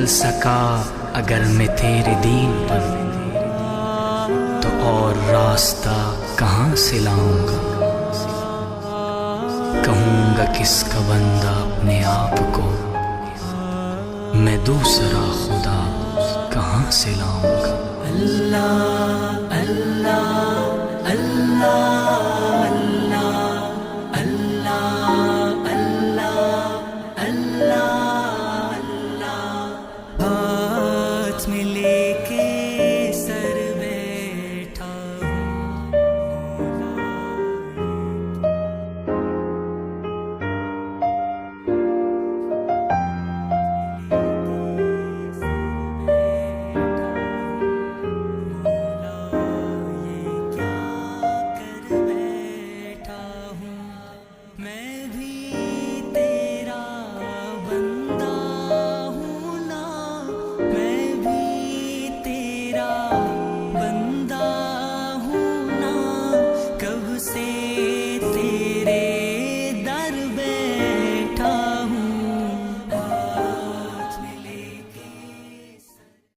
چل سکا اگر میں تیرے دین پر، تو اور راستہ کہاں سے لاؤں گا؟ کہوں گا کس کا بندہ اپنے آپ کو، میں دوسرا خدا کہاں سے لاؤں گا؟ اللہ اللہ اللہ اللہ اللہ اللہ اللہ اللہ، ہاتھ میں لے کے سر بیٹھا میں بھی